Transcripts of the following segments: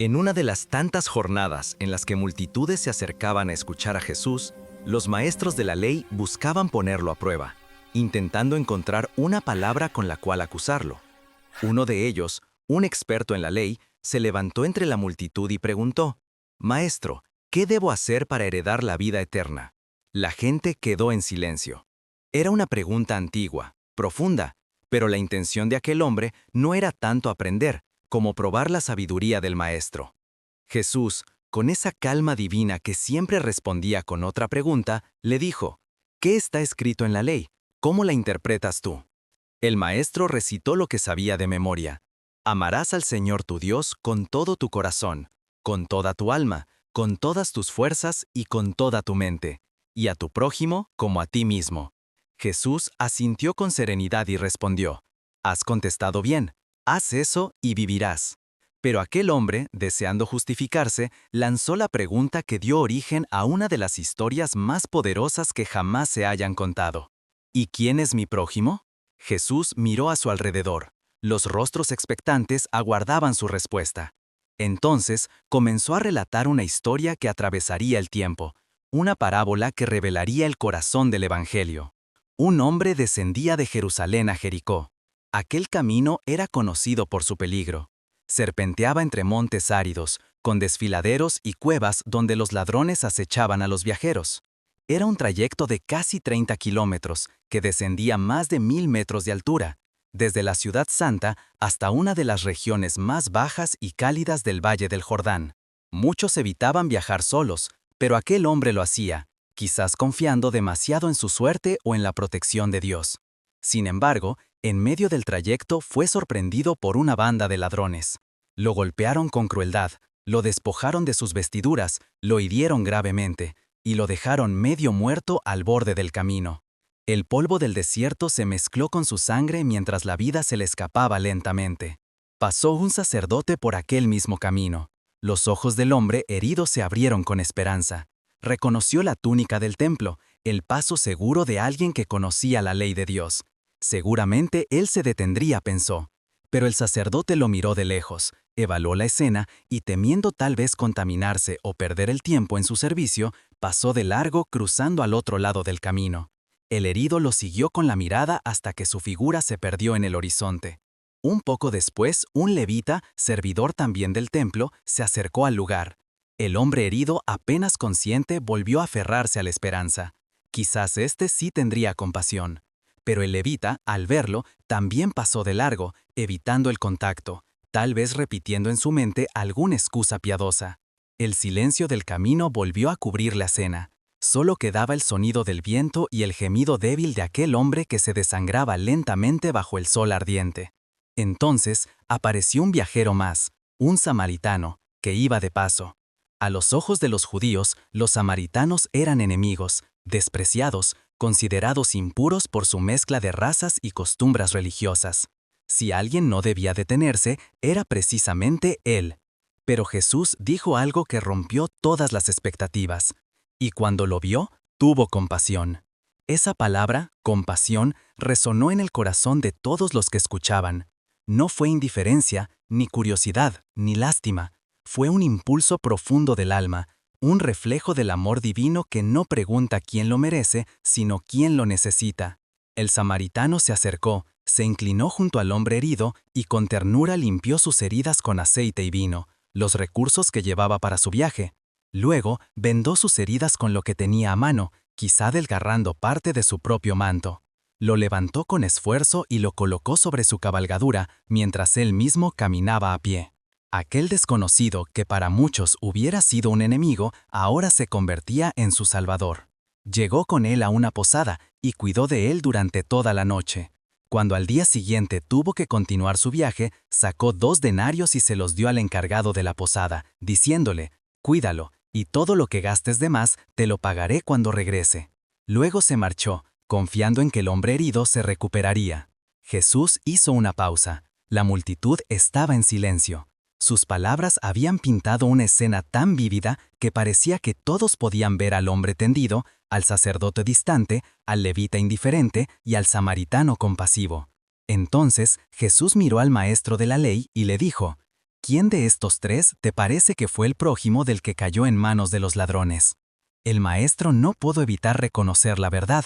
En una de las tantas jornadas en las que multitudes se acercaban a escuchar a Jesús, los maestros de la ley buscaban ponerlo a prueba, intentando encontrar una palabra con la cual acusarlo. Uno de ellos, un experto en la ley, se levantó entre la multitud y preguntó: «Maestro, ¿qué debo hacer para heredar la vida eterna?». La gente quedó en silencio. Era una pregunta antigua, profunda, pero la intención de aquel hombre no era tanto aprender como probar la sabiduría del maestro. Jesús, con esa calma divina que siempre respondía con otra pregunta, le dijo: «¿Qué está escrito en la ley? ¿Cómo la interpretas tú?». El maestro recitó lo que sabía de memoria: «Amarás al Señor tu Dios con todo tu corazón, con toda tu alma, con todas tus fuerzas y con toda tu mente, y a tu prójimo como a ti mismo». Jesús asintió con serenidad y respondió: «Has contestado bien, haz eso y vivirás». Pero aquel hombre, deseando justificarse, lanzó la pregunta que dio origen a una de las historias más poderosas que jamás se hayan contado. ¿Y quién es mi prójimo? Jesús miró a su alrededor. Los rostros expectantes aguardaban su respuesta. Entonces comenzó a relatar una historia que atravesaría el tiempo, una parábola que revelaría el corazón del Evangelio. Un hombre descendía de Jerusalén a Jericó. Aquel camino era conocido por su peligro. Serpenteaba entre montes áridos, con desfiladeros y cuevas donde los ladrones acechaban a los viajeros. Era un trayecto de casi 30 kilómetros, que descendía más de 1000 metros de altura, desde la ciudad santa hasta una de las regiones más bajas y cálidas del Valle del Jordán. Muchos evitaban viajar solos, pero aquel hombre lo hacía, quizás confiando demasiado en su suerte o en la protección de Dios. Sin embargo, en medio del trayecto fue sorprendido por una banda de ladrones. Lo golpearon con crueldad, lo despojaron de sus vestiduras, lo hirieron gravemente y lo dejaron medio muerto al borde del camino. El polvo del desierto se mezcló con su sangre mientras la vida se le escapaba lentamente. Pasó un sacerdote por aquel mismo camino. Los ojos del hombre herido se abrieron con esperanza. Reconoció la túnica del templo, el paso seguro de alguien que conocía la ley de Dios. Seguramente él se detendría, pensó. Pero el sacerdote lo miró de lejos, evaluó la escena y, temiendo tal vez contaminarse o perder el tiempo en su servicio, pasó de largo cruzando al otro lado del camino. El herido lo siguió con la mirada hasta que su figura se perdió en el horizonte. Un poco después, un levita, servidor también del templo, se acercó al lugar. El hombre herido, apenas consciente, volvió a aferrarse a la esperanza. Quizás éste sí tendría compasión. Pero el levita, al verlo, también pasó de largo, evitando el contacto, tal vez repitiendo en su mente alguna excusa piadosa. El silencio del camino volvió a cubrir la escena. Solo quedaba el sonido del viento y el gemido débil de aquel hombre que se desangraba lentamente bajo el sol ardiente. Entonces apareció un viajero más, un samaritano, que iba de paso. A los ojos de los judíos, los samaritanos eran enemigos, despreciados, considerados impuros por su mezcla de razas y costumbres religiosas. Si alguien no debía detenerse, era precisamente él. Pero Jesús dijo algo que rompió todas las expectativas. Y cuando lo vio, tuvo compasión. Esa palabra, compasión, resonó en el corazón de todos los que escuchaban. No fue indiferencia, ni curiosidad, ni lástima. Fue un impulso profundo del alma, un reflejo del amor divino que no pregunta quién lo merece, sino quién lo necesita. El samaritano se acercó, se inclinó junto al hombre herido y con ternura limpió sus heridas con aceite y vino, los recursos que llevaba para su viaje. Luego, vendó sus heridas con lo que tenía a mano, quizá desgarrando parte de su propio manto. Lo levantó con esfuerzo y lo colocó sobre su cabalgadura, mientras él mismo caminaba a pie. Aquel desconocido, que para muchos hubiera sido un enemigo, ahora se convertía en su salvador. Llegó con él a una posada y cuidó de él durante toda la noche. Cuando al día siguiente tuvo que continuar su viaje, sacó 2 denarios y se los dio al encargado de la posada, diciéndole: «Cuídalo, y todo lo que gastes de más te lo pagaré cuando regrese». Luego se marchó, confiando en que el hombre herido se recuperaría. Jesús hizo una pausa. La multitud estaba en silencio. Sus palabras habían pintado una escena tan vívida que parecía que todos podían ver al hombre tendido, al sacerdote distante, al levita indiferente y al samaritano compasivo. Entonces Jesús miró al maestro de la ley y le dijo: ¿Quién de estos tres te parece que fue el prójimo del que cayó en manos de los ladrones? El maestro no pudo evitar reconocer la verdad,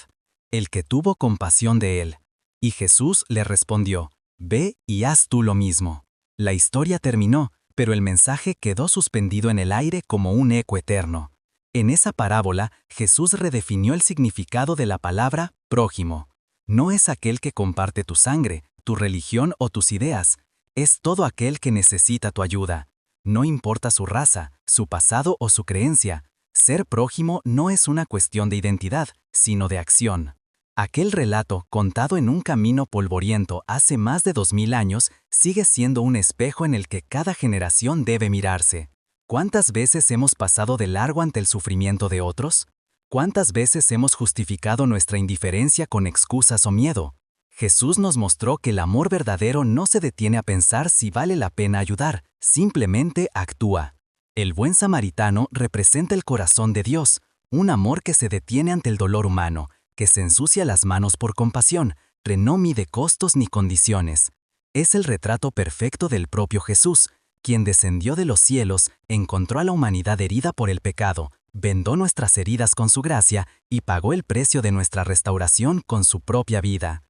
el que tuvo compasión de él. Y Jesús le respondió, «Ve y haz tú lo mismo». La historia terminó, pero el mensaje quedó suspendido en el aire como un eco eterno. En esa parábola, Jesús redefinió el significado de la palabra prójimo. No es aquel que comparte tu sangre, tu religión o tus ideas. Es todo aquel que necesita tu ayuda. No importa su raza, su pasado o su creencia. Ser prójimo no es una cuestión de identidad, sino de acción. Aquel relato, contado en un camino polvoriento hace más de 2000 años, sigue siendo un espejo en el que cada generación debe mirarse. ¿Cuántas veces hemos pasado de largo ante el sufrimiento de otros? ¿Cuántas veces hemos justificado nuestra indiferencia con excusas o miedo? Jesús nos mostró que el amor verdadero no se detiene a pensar si vale la pena ayudar, simplemente actúa. El buen samaritano representa el corazón de Dios, un amor que se detiene ante el dolor humano, que se ensucia las manos por compasión, que no mide costos ni condiciones. Es el retrato perfecto del propio Jesús, quien descendió de los cielos, encontró a la humanidad herida por el pecado, vendó nuestras heridas con su gracia y pagó el precio de nuestra restauración con su propia vida.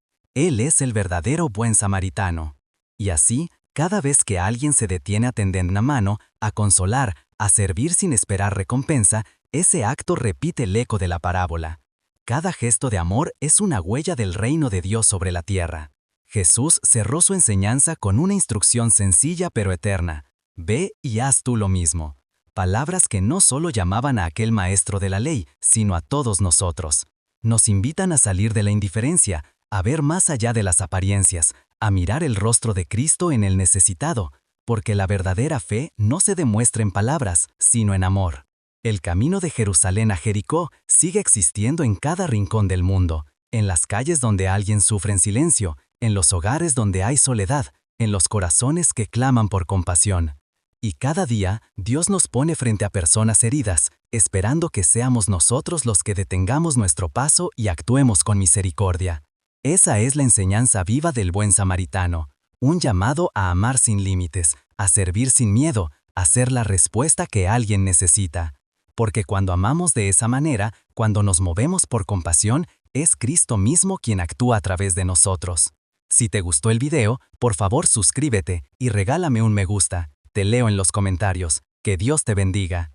Él es el verdadero buen samaritano. Y así, cada vez que alguien se detiene a tender una mano, a consolar, a servir sin esperar recompensa, ese acto repite el eco de la parábola. Cada gesto de amor es una huella del reino de Dios sobre la tierra. Jesús cerró su enseñanza con una instrucción sencilla pero eterna. Ve y haz tú lo mismo. Palabras que no solo llamaban a aquel maestro de la ley, sino a todos nosotros. Nos invitan a salir de la indiferencia, a ver más allá de las apariencias, a mirar el rostro de Cristo en el necesitado, porque la verdadera fe no se demuestra en palabras, sino en amor. El camino de Jerusalén a Jericó sigue existiendo en cada rincón del mundo, en las calles donde alguien sufre en silencio, en los hogares donde hay soledad, en los corazones que claman por compasión. Y cada día, Dios nos pone frente a personas heridas, esperando que seamos nosotros los que detengamos nuestro paso y actuemos con misericordia. Esa es la enseñanza viva del buen samaritano, un llamado a amar sin límites, a servir sin miedo, a ser la respuesta que alguien necesita. Porque cuando amamos de esa manera, cuando nos movemos por compasión, es Cristo mismo quien actúa a través de nosotros. Si te gustó el video, por favor suscríbete y regálame un me gusta. Te leo en los comentarios. Que Dios te bendiga.